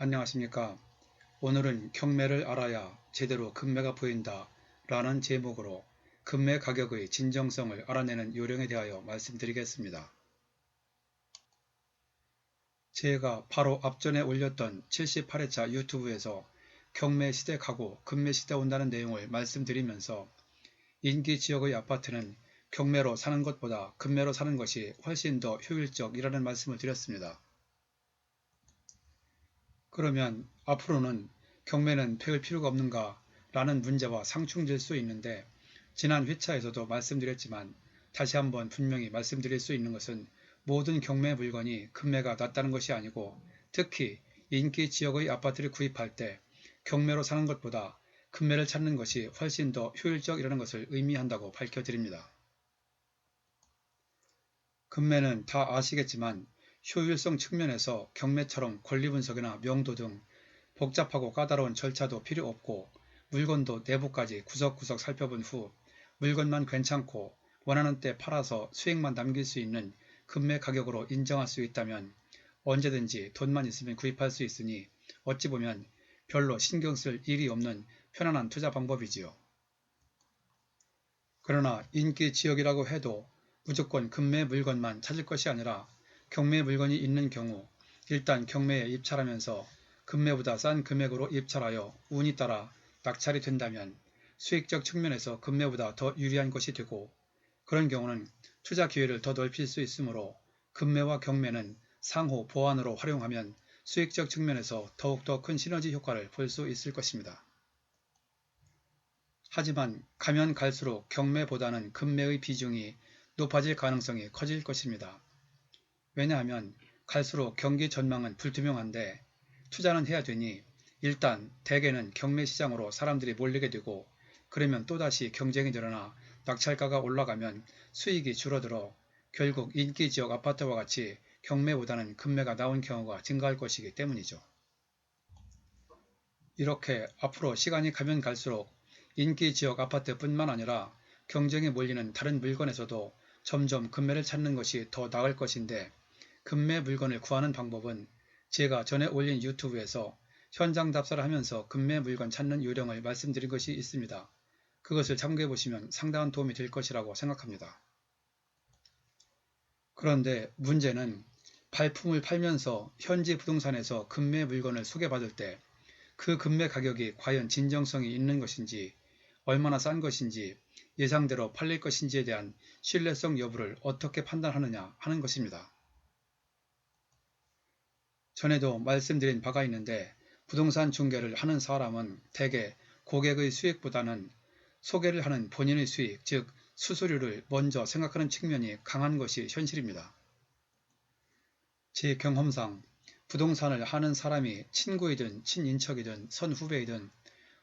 안녕하십니까. 오늘은 경매를 알아야 제대로 금매가 보인다 라는 제목으로 금매 가격의 진정성을 알아내는 요령에 대하여 말씀드리겠습니다. 제가 바로 앞전에 올렸던 78회차 유튜브에서 경매 시대 가고 금매 시대 온다는 내용을 말씀드리면서 인기 지역의 아파트는 경매로 사는 것보다 금매로 사는 것이 훨씬 더 효율적이라는 말씀을 드렸습니다. 그러면 앞으로는 경매는 폐을 필요가 없는가 라는 문제와 상충될 수 있는데, 지난 회차에서도 말씀드렸지만 다시 한번 분명히 말씀드릴 수 있는 것은 모든 경매 물건이 금매가 낮다는 것이 아니고, 특히 인기 지역의 아파트를 구입할 때 경매로 사는 것보다 금매를 찾는 것이 훨씬 더 효율적이라는 것을 의미한다고 밝혀드립니다. 금매는 다 아시겠지만 효율성 측면에서 경매처럼 권리분석이나 명도 등 복잡하고 까다로운 절차도 필요 없고, 물건도 내부까지 구석구석 살펴본 후 물건만 괜찮고 원하는 때 팔아서 수익만 남길 수 있는 금매 가격으로 인정할 수 있다면 언제든지 돈만 있으면 구입할 수 있으니, 어찌 보면 별로 신경 쓸 일이 없는 편안한 투자 방법이지요. 그러나 인기 지역이라고 해도 무조건 금매 물건만 찾을 것이 아니라, 경매 물건이 있는 경우 일단 경매에 입찰하면서 금매보다 싼 금액으로 입찰하여 운이 따라 낙찰이 된다면 수익적 측면에서 금매보다 더 유리한 것이 되고, 그런 경우는 투자 기회를 더 넓힐 수 있으므로 금매와 경매는 상호 보완으로 활용하면 수익적 측면에서 더욱더 큰 시너지 효과를 볼 수 있을 것입니다. 하지만 가면 갈수록 경매보다는 금매의 비중이 높아질 가능성이 커질 것입니다. 왜냐하면 갈수록 경기 전망은 불투명한데 투자는 해야 되니, 일단 대개는 경매 시장으로 사람들이 몰리게 되고, 그러면 또다시 경쟁이 늘어나 낙찰가가 올라가면 수익이 줄어들어 결국 인기 지역 아파트와 같이 경매보다는 금매가 나온 경우가 증가할 것이기 때문이죠. 이렇게 앞으로 시간이 가면 갈수록 인기 지역 아파트뿐만 아니라 경쟁에 몰리는 다른 물건에서도 점점 금매를 찾는 것이 더 나을 것인데, 금매 물건을 구하는 방법은 제가 전에 올린 유튜브에서 현장 답사를 하면서 금매 물건 찾는 요령을 말씀드린 것이 있습니다. 그것을 참고해 보시면 상당한 도움이 될 것이라고 생각합니다. 그런데 문제는 발품을 팔면서 현지 부동산에서 금매 물건을 소개받을 때 그 금매 가격이 과연 진정성이 있는 것인지, 얼마나 싼 것인지, 예상대로 팔릴 것인지에 대한 신뢰성 여부를 어떻게 판단하느냐 하는 것입니다. 전에도 말씀드린 바가 있는데, 부동산 중개를 하는 사람은 대개 고객의 수익보다는 소개를 하는 본인의 수익, 즉 수수료를 먼저 생각하는 측면이 강한 것이 현실입니다. 제 경험상 부동산을 하는 사람이 친구이든 친인척이든 선후배이든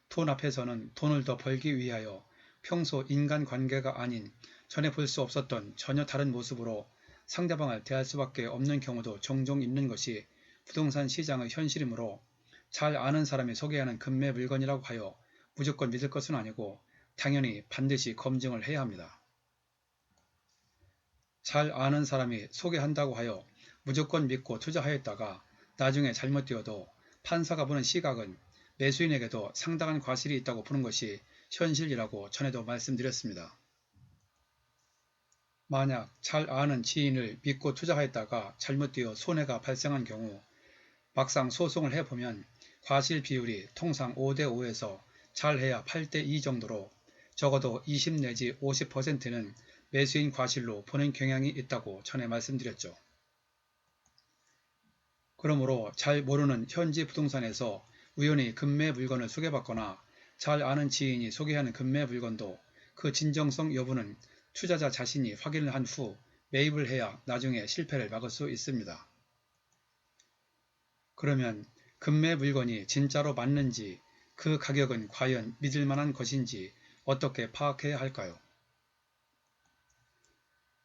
돈 앞에서는 돈을 더 벌기 위하여 평소 인간관계가 아닌 전에 볼 수 없었던 전혀 다른 모습으로 상대방을 대할 수밖에 없는 경우도 종종 있는 것이 부동산 시장의 현실이므로, 잘 아는 사람이 소개하는 금매 물건이라고 하여 무조건 믿을 것은 아니고 당연히 반드시 검증을 해야 합니다. 잘 아는 사람이 소개한다고 하여 무조건 믿고 투자하였다가 나중에 잘못되어도 판사가 보는 시각은 매수인에게도 상당한 과실이 있다고 보는 것이 현실이라고 전에도 말씀드렸습니다. 만약 잘 아는 지인을 믿고 투자하였다가 잘못되어 손해가 발생한 경우, 막상 소송을 해보면 과실 비율이 통상 5대5에서 잘해야 8대2 정도로 적어도 20 내지 50%는 매수인 과실로 보는 경향이 있다고 전에 말씀드렸죠. 그러므로 잘 모르는 현지 부동산에서 우연히 금매 물건을 소개받거나 잘 아는 지인이 소개하는 금매 물건도 그 진정성 여부는 투자자 자신이 확인을 한 후 매입을 해야 나중에 실패를 막을 수 있습니다. 그러면 금매 물건이 진짜로 맞는지, 그 가격은 과연 믿을 만한 것인지 어떻게 파악해야 할까요?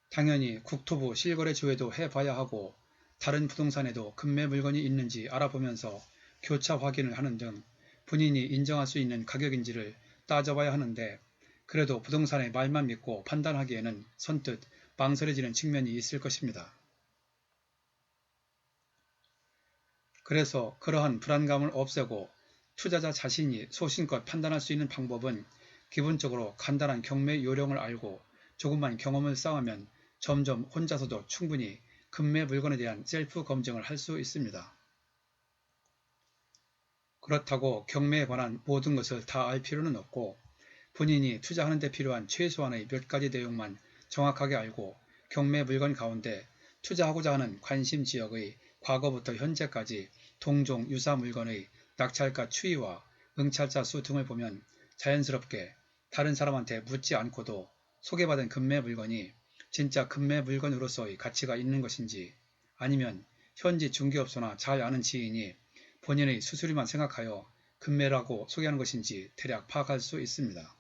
당연히 국토부 실거래조회도 해봐야 하고, 다른 부동산에도 금매 물건이 있는지 알아보면서 교차 확인을 하는 등 본인이 인정할 수 있는 가격인지를 따져봐야 하는데, 그래도 부동산의 말만 믿고 판단하기에는 선뜻 망설여지는 측면이 있을 것입니다. 그래서 그러한 불안감을 없애고 투자자 자신이 소신껏 판단할 수 있는 방법은 기본적으로 간단한 경매 요령을 알고 조금만 경험을 쌓으면 점점 혼자서도 충분히 금매 물건에 대한 셀프 검증을 할 수 있습니다. 그렇다고 경매에 관한 모든 것을 다 알 필요는 없고 본인이 투자하는 데 필요한 최소한의 몇 가지 내용만 정확하게 알고 경매 물건 가운데 투자하고자 하는 관심 지역의 과거부터 현재까지 동종 유사 물건의 낙찰가 추이와 응찰자 수 등을 보면 자연스럽게 다른 사람한테 묻지 않고도 소개받은 금매 물건이 진짜 금매 물건으로서의 가치가 있는 것인지 아니면 현지 중개업소나 잘 아는 지인이 본인의 수수료만 생각하여 금매라고 소개하는 것인지 대략 파악할 수 있습니다.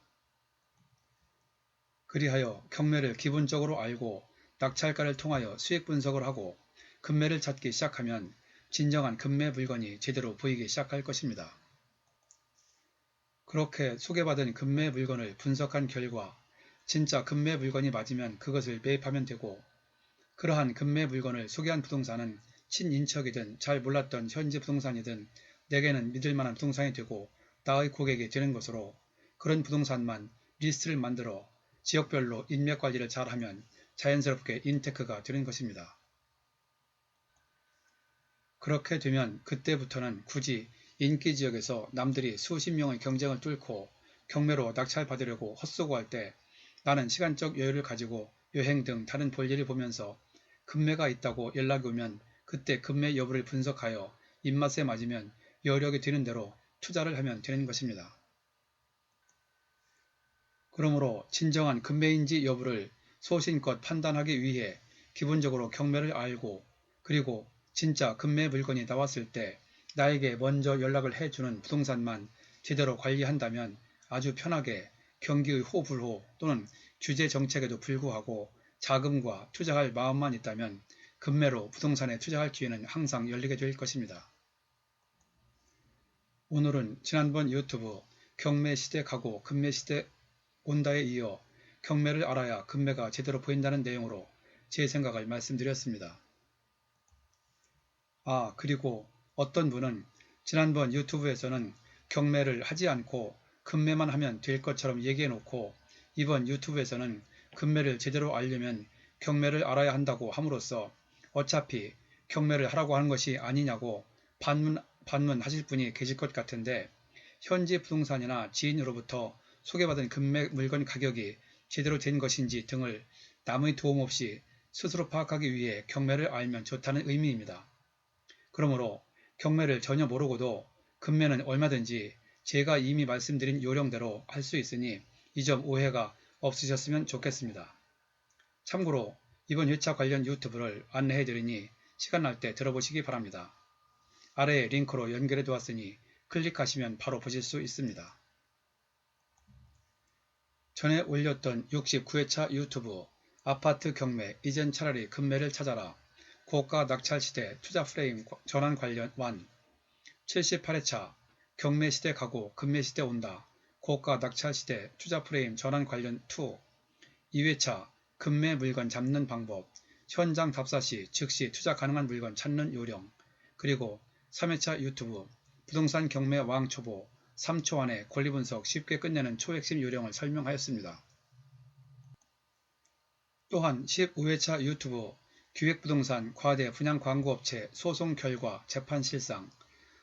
그리하여 경매를 기본적으로 알고 낙찰가를 통하여 수익 분석을 하고 금매를 찾기 시작하면 진정한 금매 물건이 제대로 보이기 시작할 것입니다. 그렇게 소개받은 금매 물건을 분석한 결과 진짜 금매 물건이 맞으면 그것을 매입하면 되고 그러한 금매 물건을 소개한 부동산은 친인척이든 잘 몰랐던 현지 부동산이든 내게는 믿을만한 부동산이 되고 나의 고객이 되는 것으로 그런 부동산만 리스트를 만들어 지역별로 인맥 관리를 잘하면 자연스럽게 인테크가 되는 것입니다. 그렇게 되면 그때부터는 굳이 인기 지역에서 남들이 수십 명의 경쟁을 뚫고 경매로 낙찰받으려고 헛수고할 때 나는 시간적 여유를 가지고 여행 등 다른 볼일을 보면서 금매가 있다고 연락이 오면 그때 금매 여부를 분석하여 입맛에 맞으면 여력이 되는 대로 투자를 하면 되는 것입니다. 그러므로 진정한 금매인지 여부를 소신껏 판단하기 위해 기본적으로 경매를 알고 그리고 진짜 금매 물건이 나왔을 때 나에게 먼저 연락을 해주는 부동산만 제대로 관리한다면 아주 편하게 경기의 호불호 또는 규제 정책에도 불구하고 자금과 투자할 마음만 있다면 금매로 부동산에 투자할 기회는 항상 열리게 될 것입니다. 오늘은 지난번 유튜브 경매 시대 가고 금매 시대 온다에 이어 경매를 알아야 금매가 제대로 보인다는 내용으로 제 생각을 말씀드렸습니다. 그리고 어떤 분은 지난번 유튜브에서는 경매를 하지 않고 금매만 하면 될 것처럼 얘기해 놓고 이번 유튜브에서는 금매를 제대로 알려면 경매를 알아야 한다고 함으로써 어차피 경매를 하라고 하는 것이 아니냐고 반문하실 분이 계실 것 같은데 현지 부동산이나 지인으로부터 소개받은 금매 물건 가격이 제대로 된 것인지 등을 남의 도움 없이 스스로 파악하기 위해 경매를 알면 좋다는 의미입니다. 그러므로 경매를 전혀 모르고도 금매는 얼마든지 제가 이미 말씀드린 요령대로 할 수 있으니 이 점 오해가 없으셨으면 좋겠습니다. 참고로 이번 회차 관련 유튜브를 안내해드리니 시간 날 때 들어보시기 바랍니다. 아래에 링크로 연결해 두었으니 클릭하시면 바로 보실 수 있습니다. 전에 올렸던 69회차 유튜브 아파트 경매 이젠 차라리 금매를 찾아라 고가 낙찰시대 투자 프레임 전환 관련 1 78회차 경매 시대 가고 금매 시대 온다 고가 낙찰시대 투자 프레임 전환 관련 2 2회차 금매 물건 잡는 방법 현장 답사 시 즉시 투자 가능한 물건 찾는 요령 그리고 3회차 유튜브 부동산 경매 왕 초보 3초 안에 권리분석 쉽게 끝내는 초핵심 요령을 설명하였습니다. 또한 15회차 유튜브 기획부동산 과대 분양광고업체 소송 결과 재판 실상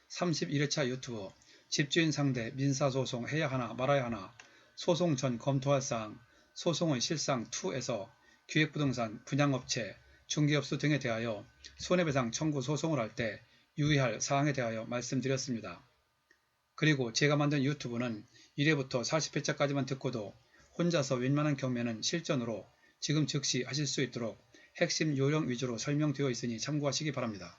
31회차 유튜브 집주인 상대 민사소송 해야 하나 말아야 하나 소송 전 검토할 사항 소송의 실상 2에서 기획부동산 분양업체 중개업소 등에 대하여 손해배상 청구 소송을 할 때 유의할 사항에 대하여 말씀드렸습니다. 그리고 제가 만든 유튜브는 1회부터 40회차까지만 듣고도 혼자서 웬만한 경매는 실전으로 지금 즉시 하실 수 있도록 핵심 요령 위주로 설명되어 있으니 참고하시기 바랍니다.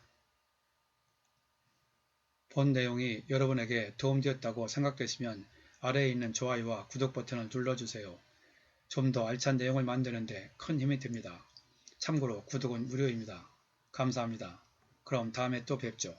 본 내용이 여러분에게 도움되었다고 생각되시면 아래에 있는 좋아요와 구독 버튼을 눌러주세요. 좀 더 알찬 내용을 만드는데 큰 힘이 됩니다. 참고로 구독은 무료입니다. 감사합니다. 그럼 다음에 또 뵙죠.